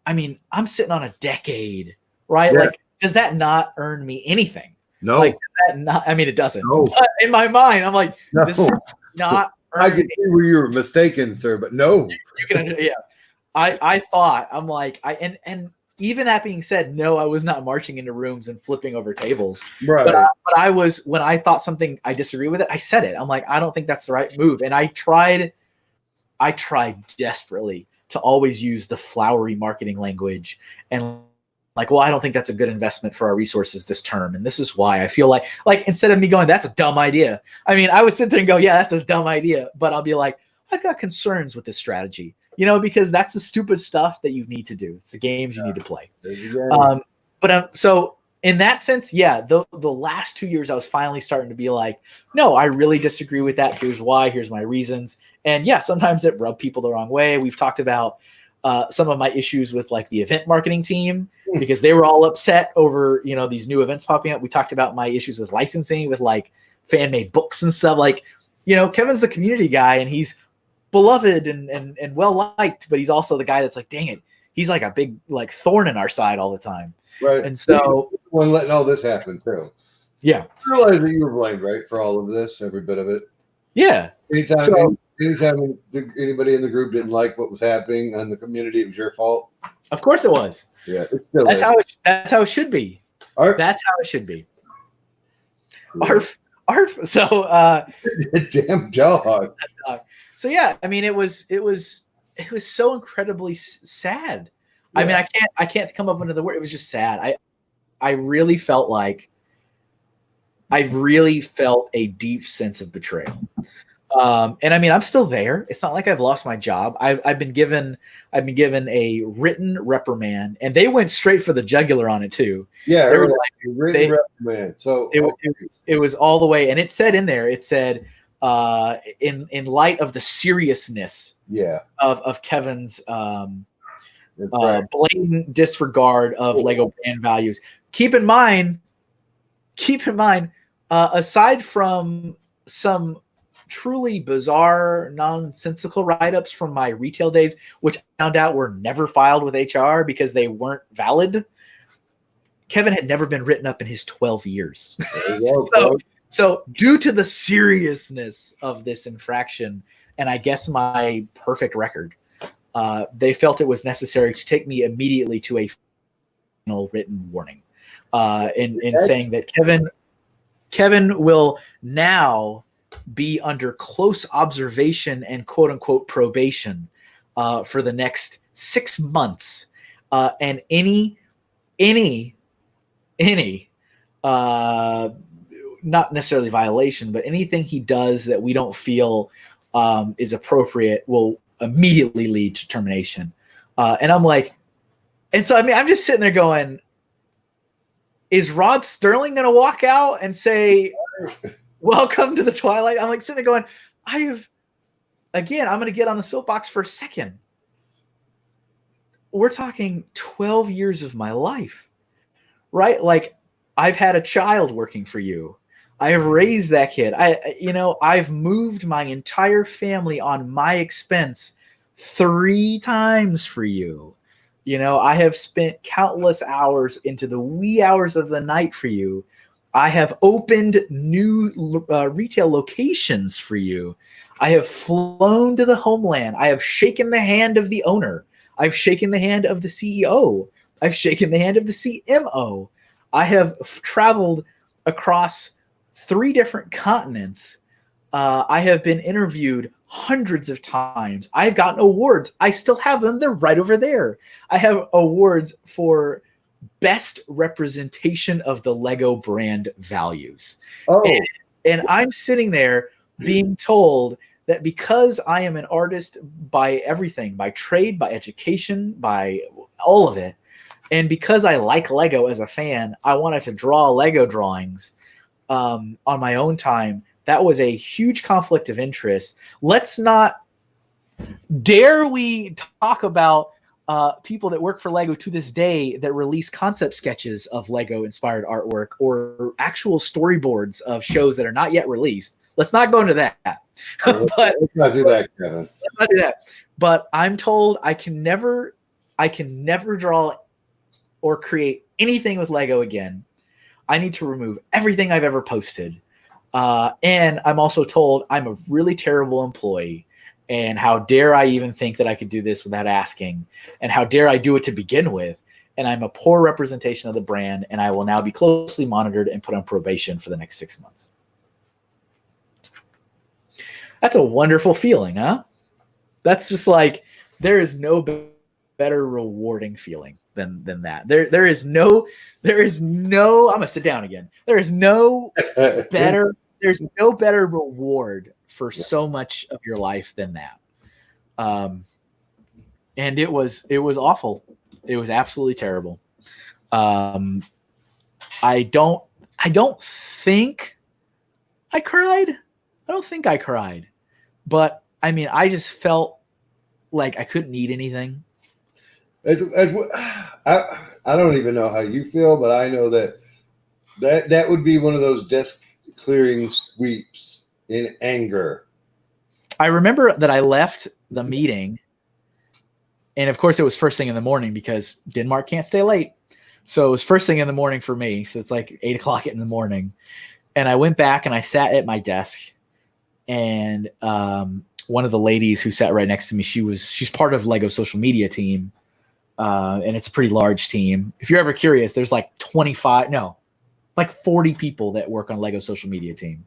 I'm sitting on a decade, right? Yeah. Like, does that not earn me anything? No. Like, does that not, it doesn't. No. But in my mind, I'm like, no. This is not I can see where you were mistaken, sir, but no. You can, yeah. I thought, I'm like, and even that being said, no, I was not marching into rooms and flipping over tables. Right. But I was, when I thought something, I disagree with it, I said it. I'm like, I don't think that's the right move. And I tried desperately to always use the flowery marketing language and like, well, I don't think that's a good investment for our resources this term. And this is why I feel like instead of me going, that's a dumb idea. I would sit there and go, yeah, that's a dumb idea. But I'll be like, I've got concerns with this strategy. Because that's the stupid stuff that you need to do. It's the games you need to play. So in that sense, yeah, the last 2 years I was finally starting to be like, no, I really disagree with that. Here's why. Here's my reasons. And yeah, sometimes it rubbed people the wrong way. We've talked about some of my issues with like the event marketing team because they were all upset over, you know, these new events popping up. We talked about my issues with licensing, with like fan made books and stuff. Like, you know, Kevin's the community guy and he's beloved and well liked, but he's also the guy that's like, dang it, he's like a big like thorn in our side all the time. Right. And so when letting all this happen too. Yeah. You realize that you were blamed, right, for all of this, every bit of it. Yeah. Anytime anybody in the group didn't like what was happening in the community, it was your fault. Of course it was. Yeah, it's still that's how it should be. That's how it should be. Arf. So damn dog. So yeah, I mean, it was so incredibly sad. Yeah. I mean, I can't come up with another word. It was just sad. I really felt like I've really felt a deep sense of betrayal. And I mean, I'm still there. It's not like I've lost my job. I've been given a written reprimand, and they went straight for the jugular on it too. Yeah, they were like written reprimand. So it was all the way, and it said in there, it said in light of the seriousness, of Kevin's blatant disregard of Lego brand values. Keep in mind, aside from some truly bizarre, nonsensical write-ups from my retail days, which I found out were never filed with HR because they weren't valid, Kevin had never been written up in his 12 years. So due to the seriousness of this infraction, and I guess my perfect record, they felt it was necessary to take me immediately to a final written warning, in saying that Kevin will now be under close observation and quote unquote probation for the next 6 months, and any not necessarily violation, but anything he does that we don't feel is appropriate will immediately lead to termination. And I'm like, and so I mean, I'm just sitting there going, is Rod Sterling going to walk out and say, welcome to the Twilight? I'm like sitting there going, I'm going to get on the soapbox for a second. We're talking 12 years of my life, right? Like, I've had a child working for you. I have raised that kid. I've moved my entire family on my expense 3 times for you. You know, I have spent countless hours into the wee hours of the night for you. I have opened new retail locations for you. I have flown to the homeland. I have shaken the hand of the owner. I've shaken the hand of the CEO. I've shaken the hand of the CMO. I have traveled across 3 different continents. I have been interviewed hundreds of times. I've gotten awards. I still have them. They're right over there. I have awards for best representation of the Lego brand values. And I'm sitting there being told that because I am an artist by everything, by trade, by education, by all of it, and because I like Lego as a fan, I wanted to draw Lego drawings on my own time. That was a huge conflict of interest. Let's not dare we talk about people that work for Lego to this day that release concept sketches of Lego inspired artwork or actual storyboards of shows that are not yet released. Let's not go into that. Let's not do that, Kevin. Let's not do that. But I'm told I can never draw or create anything with Lego again. I need to remove everything I've ever posted. And I'm also told I'm a really terrible employee. And how dare I even think that I could do this without asking? And how dare I do it to begin with? And I'm a poor representation of the brand, and I will now be closely monitored and put on probation for the next 6 months. That's a wonderful feeling, huh? That's just like, there is no better rewarding feeling than that. There is no, I'm gonna sit down again. There's no better reward for so much of your life than that. And it was awful. It was absolutely terrible. I don't think I cried. I don't think I cried. But I mean, I just felt like I couldn't eat anything. I don't even know how you feel, but I know that would be one of those desk clearing sweeps in anger. I remember that I left the meeting, and of course it was first thing in the morning because Denmark can't stay late. So it was first thing in the morning for me. So it's like 8 o'clock in the morning. And I went back and I sat at my desk, and one of the ladies who sat right next to me, she's part of Lego social media team. And it's a pretty large team. If you're ever curious, there's like 40 people that work on Lego social media team.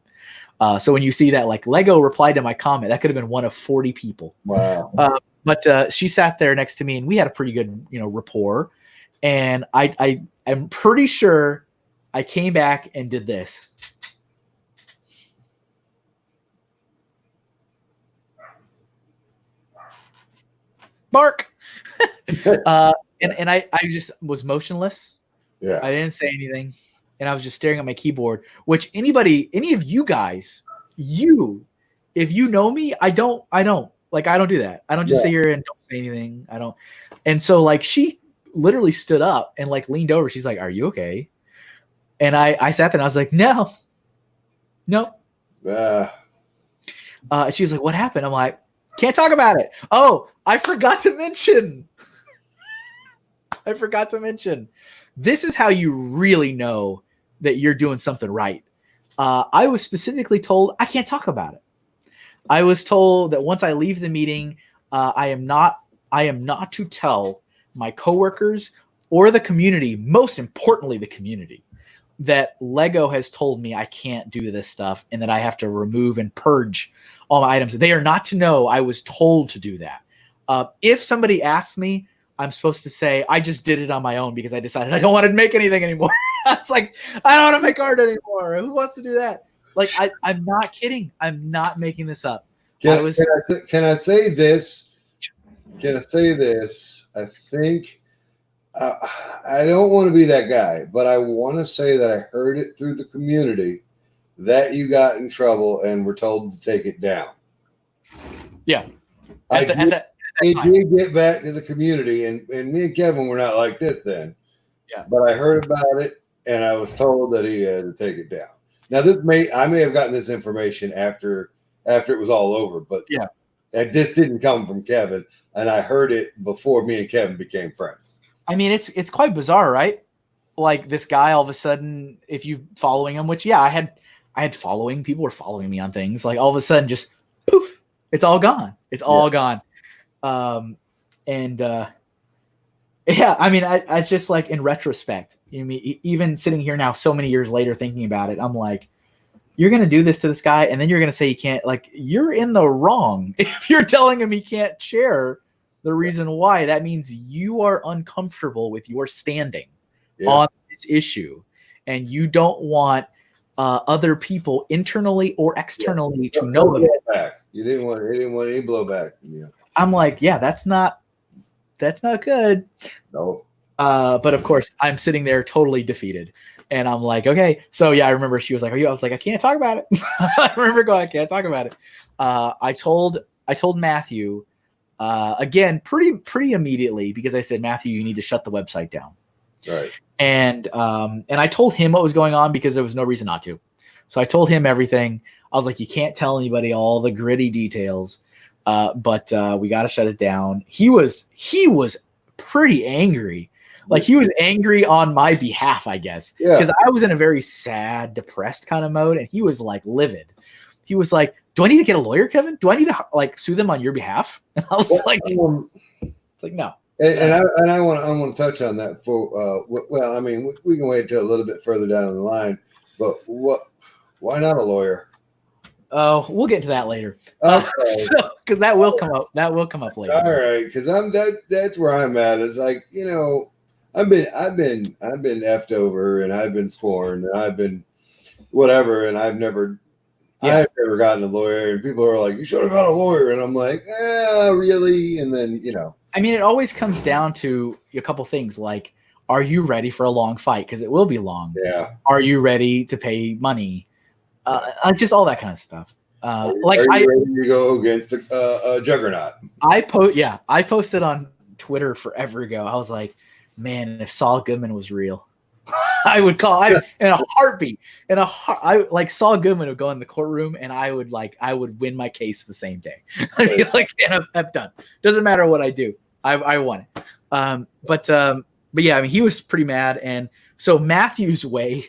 So when you see that, like, Lego replied to my comment, that could have been one of 40 people. Wow. But she sat there next to me, and we had a pretty good, rapport. And I'm pretty sure I came back and did this. Bark. And I just was motionless. Yeah. I didn't say anything. And I was just staring at my keyboard, which any of you guys, if you know me, I don't do that. I don't just sit here and don't say anything. I don't. And so, like, she literally stood up and, like, leaned over. She's like, "Are you okay?" And I sat there and I was like, "No." She was like, "What happened?" I'm like, "Can't talk about it." Oh, I forgot to mention. This is how you really know that you're doing something right. I was specifically told I can't talk about it. I was told that once I leave the meeting, I am not to tell my coworkers or the community, most importantly the community, that Lego has told me I can't do this stuff and that I have to remove and purge all my items. They are not to know I was told to do that. If somebody asks me, I'm supposed to say, I just did it on my own because I decided I don't want to make anything anymore. It's like, I don't want to make art anymore. Who wants to do that? Like, I'm not kidding. I'm not making this up. Can I say this? I think I don't want to be that guy, but I want to say that I heard it through the community that you got in trouble and were told to take it down. Yeah. It did get back to the community, and me and Kevin were not like this then. Yeah. But I heard about it, and I was told that he had to take it down. Now, I may have gotten this information after it was all over, but yeah, this didn't come from Kevin, and I heard it before me and Kevin became friends. I mean, it's quite bizarre, right? Like, this guy all of a sudden, if you following him, which I had following, people were following me on things, like all of a sudden just poof, it's all gone. It's all gone. Yeah, I mean, I just, like, in retrospect, even sitting here now, so many years later, thinking about it, I'm like, you're going to do this to this guy, and then you're going to say he can't, like, you're in the wrong. If you're telling him he can't share the reason why, that means you are uncomfortable with your standing on this issue, and you don't want other people internally or externally to know of it. You didn't want any blowback. Yeah. I'm like, yeah, that's not good. No. But of course, I'm sitting there totally defeated, and I'm like, okay. So yeah, I remember she was like, "Are you?" I was like, "I can't talk about it." I remember going, "I can't talk about it." I told Matthew again pretty immediately, because I said, "Matthew, you need to shut the website down." Right. And I told him what was going on because there was no reason not to. So I told him everything. I was like, "You can't tell anybody all the gritty details." But we got to shut it down. He was pretty angry. Like, he was angry on my behalf, I guess, because I was in a very sad, depressed kind of mode, and he was, like, livid. He was like, "Do I need to get a lawyer, Kevin? Do I need to, like, sue them on your behalf?" And I was like, "It's like, no." And I want to touch on that for well, I mean, we can wait till a little bit further down the line, but why not a lawyer? Oh, we'll get to that later. Okay. Because that will come up. That will come up later. All right, because that's where I'm at. It's like, I've been effed over, and I've been scorned, and I've been whatever, and I've never gotten a lawyer, and people are like, "You should have got a lawyer," and I'm like, really? And then I mean, it always comes down to a couple things, like, Are you ready for a long fight? Because it will be long. Yeah. Are you ready to pay money? Just all that kind of stuff. Are you ready to go against a juggernaut? I posted on Twitter forever ago. I was like, man, if Saul Goodman was real, I would call in a heartbeat. I like Saul Goodman would go in the courtroom, and I would win my case the same day. I'd be like, and I'm done. Doesn't matter what I do, I won it. But yeah, I mean, he was pretty mad, and so Matthew's way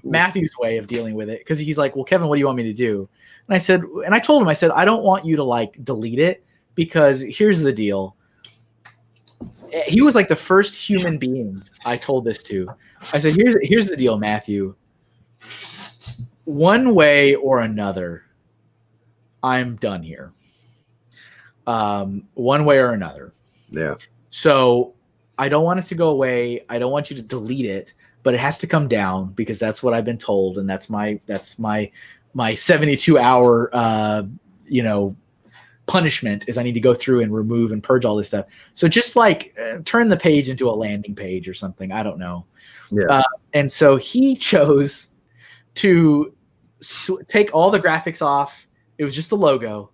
of dealing with it, because he's like, well, Kevin, what do you want me to do? And I told him, I said, I don't want you to like delete it, because here's the deal. He was like the first human being I told this to. I said, here's the deal, Matthew. One way or another, I'm done here. One way or another. Yeah. So I don't want it to go away. I don't want you to delete it, but it has to come down, because that's what I've been told, and that's my 72-hour punishment is I need to go through and remove and purge all this stuff. So just like turn the page into a landing page or something. I don't know. Yeah. And so he chose to take all the graphics off. It was just the logo.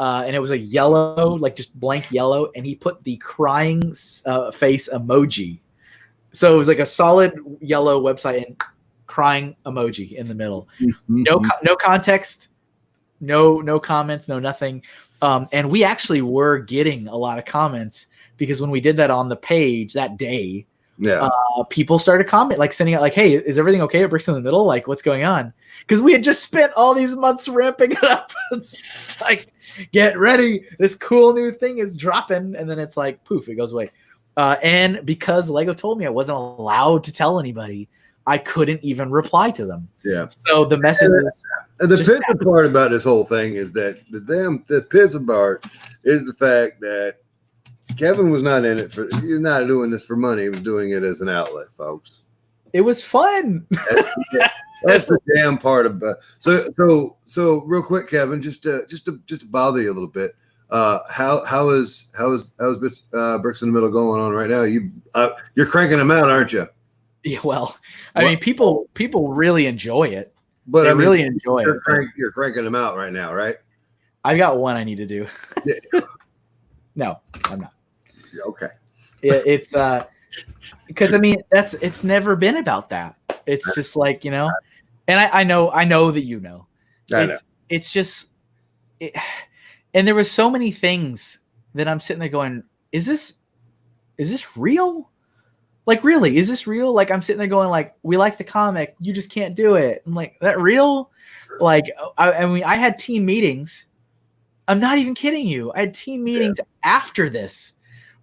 And it was a yellow, like just blank yellow. And he put the crying face emoji. So it was like a solid yellow website and crying emoji in the middle. Mm-hmm. No context, no comments, no nothing. And we actually were getting a lot of comments, because when we did that on the page that day, people started commenting, like sending out like, hey, is everything okay at Bricks in the Middle? Like, what's going on? Because we had just spent all these months ramping it up. It's like, get ready, this cool new thing is dropping, and then it's like, poof, it goes away. And because Lego told me I wasn't allowed to tell anybody, I couldn't even reply to them. Yeah. So the message the pissing part about this whole thing is that the pissing part is the fact that Kevin was not in it he's not doing this for money. He was doing it as an outlet, folks. It was fun. That's the damn part about. So real quick, Kevin, just to bother you a little bit. How is Bricks in the Middle going on right now? You're cranking them out, aren't you? Yeah, well, I mean, people really enjoy it. But they really enjoy it. You're cranking them out right now, right? I got one I need to do. Yeah. No, I'm not. Okay. It's because I mean it's never been about that. It's just like, and I know that it's just and there was so many things that I'm sitting there going, is this real? Like, really, is this real? Like, I'm sitting there going, like, we like the comic, you just can't do it. I'm like, that real? Like, I mean, I had team meetings. I'm not even kidding you. I had team meetings after this,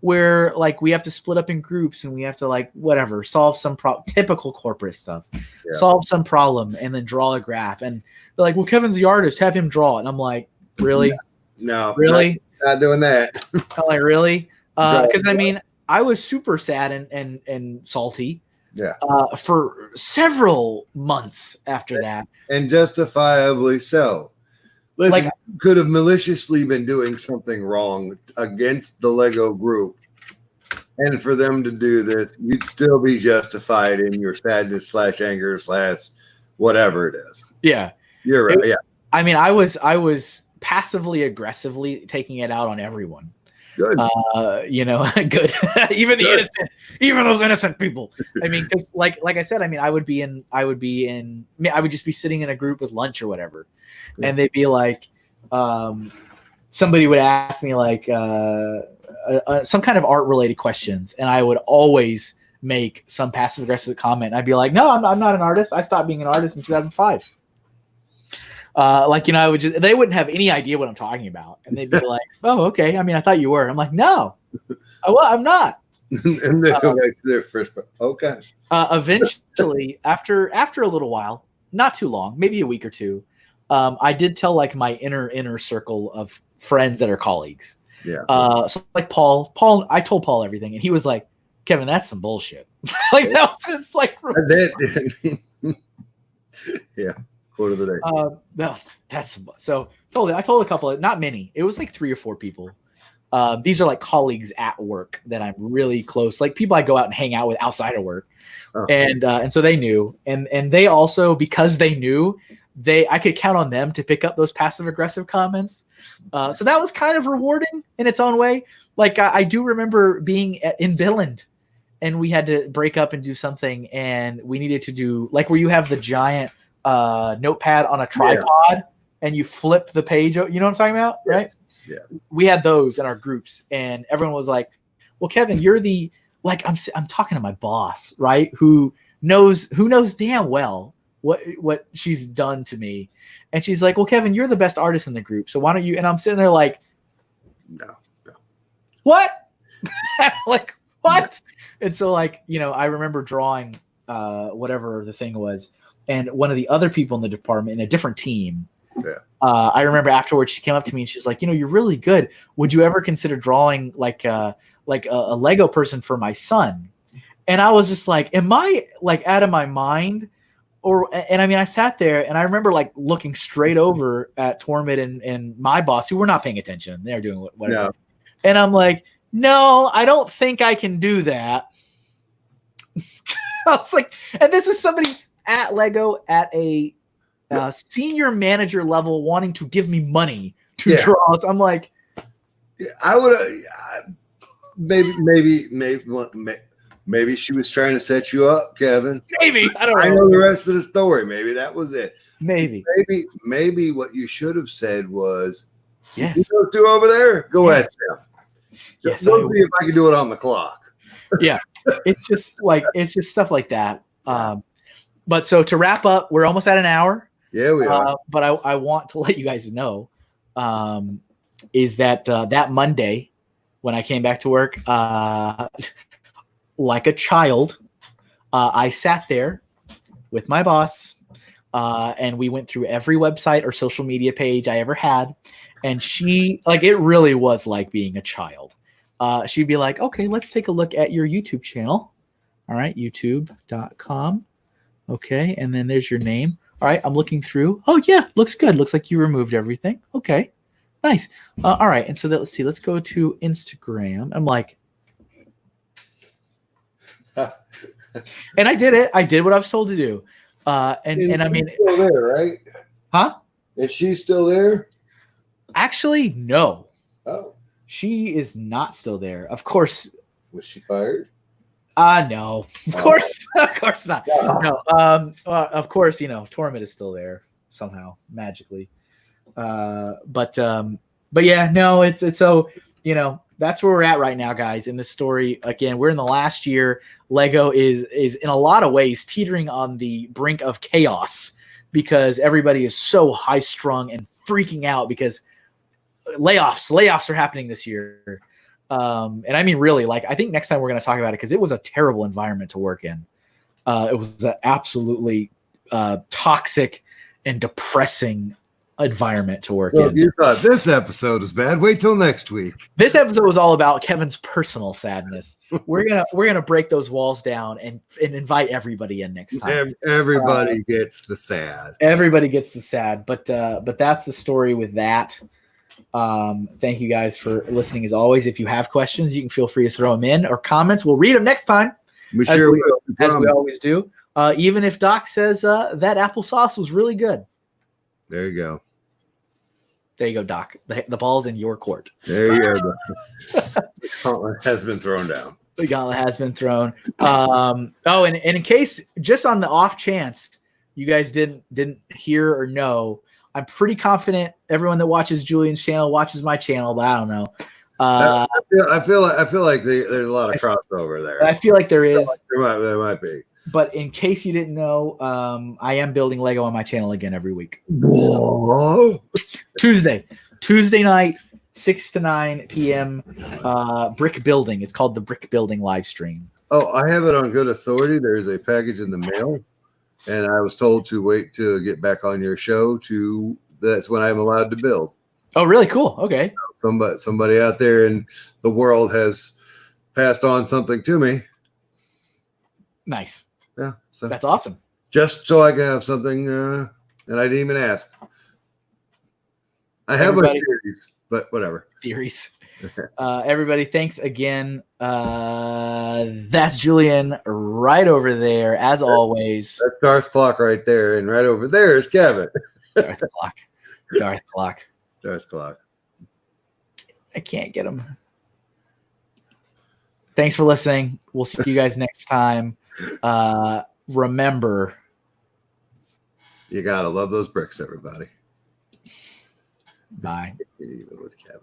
where like we have to split up in groups and we have to like whatever solve some typical corporate stuff, solve some problem, and then draw a graph. And they're like, well, Kevin's the artist, have him draw it. And I'm like, really? No, really, not doing that. I'm like, really? Because I mean, I was super sad and salty for several months after that. And justifiably so. Listen, like, you could have maliciously been doing something wrong against the Lego group. And for them to do this, you'd still be justified in your sadness / anger / whatever it is. Yeah. You're right. I mean, I was passively aggressively taking it out on everyone. Good. Good. Even the innocent, even those innocent people. I mean, because like I said, I mean, I would just be sitting in a group with lunch or whatever, and they'd be like, somebody would ask me like some kind of art related questions, and I would always make some passive aggressive comment. I'd be like, no, I'm not an artist. I stopped being an artist in 2005. They wouldn't have any idea what I'm talking about. And they'd be like, oh, okay. I mean, I thought you were. I'm like, no, I'm not. And they go back to their first, okay. Eventually, after a little while, not too long, maybe a week or two, I did tell like my inner circle of friends that are colleagues. Yeah. So like Paul, I told Paul everything, and he was like, Kevin, that's some bullshit. Like that was just like, yeah. Quote of the day. That's so I told a couple of, not many. It was like 3 or 4 people. These are like colleagues at work that I'm really close, like people I go out and hang out with outside of work. Oh. And so they knew, and they also, because they knew, I could count on them to pick up those passive aggressive comments. So that was kind of rewarding in its own way. Like I do remember being in Billund, and we had to break up and do something, and we needed to do like where you have the giant notepad on a tripod and you flip the page. You know what I'm talking about, right? Yeah. We had those in our groups, and everyone was like, "Well, Kevin, you're the like." I'm talking to my boss, right? Who knows damn well what she's done to me, and she's like, "Well, Kevin, you're the best artist in the group, so why don't you?" And I'm sitting there like, "No, what?" Like what? And so like I remember drawing whatever the thing was, and one of the other people in the department in a different team. Yeah. I remember afterwards she came up to me and she's like, you're really good. Would you ever consider drawing like a Lego person for my son? And I was just like, am I like out of my mind? And I mean, I sat there and I remember like looking straight over at Tormid and my boss, who were not paying attention. They were doing whatever. Yeah. And I'm like, no, I don't think I can do that. I was like, and this is somebody at Lego at a senior manager level wanting to give me money to draw. So I'm like, I would maybe she was trying to set you up, Kevin. Maybe I don't know. I know the rest of the story. Maybe that was it. Maybe what you should have said was, yes, you go do over there. Go ahead, Sam. Yes, we'll see if I can do it on the clock. Yeah, it's just stuff like that. But so to wrap up, we're almost at an hour. Yeah, we are. But I want to let you guys know is that that Monday when I came back to work, like a child, I sat there with my boss and we went through every website or social media page I ever had. And she, like, it really was like being a child. She'd be like, okay, let's take a look at your YouTube channel. All right, youtube.com. Okay, and then there's your name. All right, I'm looking through. Oh, yeah, looks good. Looks like you removed everything. Okay, nice. All right, and so let's see. Let's go to Instagram. I'm like, and I did it. I did what I was told to do. And I mean, still there, right? Huh? Is she still there? Actually, no. Oh, she is not still there. Of course. Was she fired? No. Of course not. No. Of course, Tormid is still there somehow magically. But yeah, no. It's so that's where we're at right now, guys. In this story, again, we're in the last year. Lego is in a lot of ways teetering on the brink of chaos because everybody is so high strung and freaking out because layoffs are happening this year. And I mean, really, like, I think next time we're going to talk about it because it was a terrible environment to work in. It was an absolutely toxic and depressing environment to work in. If you thought this episode was bad, wait till next week. This episode was all about Kevin's personal sadness. We're gonna break those walls down and invite everybody in next time. Everybody gets the sad. Everybody gets the sad, but that's the story with that. Thank you guys for listening. As always, if you have questions, you can feel free to throw them in or comments. We'll read them next time. We sure will, as we always do. Even if Doc says that applesauce was really good. There you go. There you go, Doc. The ball's in your court. There you go. The gauntlet has been thrown down. The gauntlet has been thrown. And in case, just on the off chance you guys didn't hear or know, I'm pretty confident everyone that watches Julian's channel watches my channel, but I don't know. I feel like there's a lot of crossover there. I feel like there is. There might be. But in case you didn't know, I am building Lego on my channel again every week. Whoa. Tuesday night, 6 to 9 p.m. Brick building. It's called the Brick Building live stream. Oh, I have it on good authority. There's a package in the mail, and I was told to wait to get back on your show. That's when I'm allowed to build. Oh, really? Cool. Okay. Somebody out there in the world has passed on something to me. Nice. Yeah, so that's awesome. Just so I can have something, and I didn't even ask. I have my theories, but whatever. theories. Everybody, thanks again. That's Julian right over there, as always. That's Darth Clock right there, and right over there is Kevin. Darth Clock. Darth Clock. I can't get him. Thanks for listening. We'll see you guys next time. Remember, you gotta love those bricks, everybody. Bye. Even with Kevin.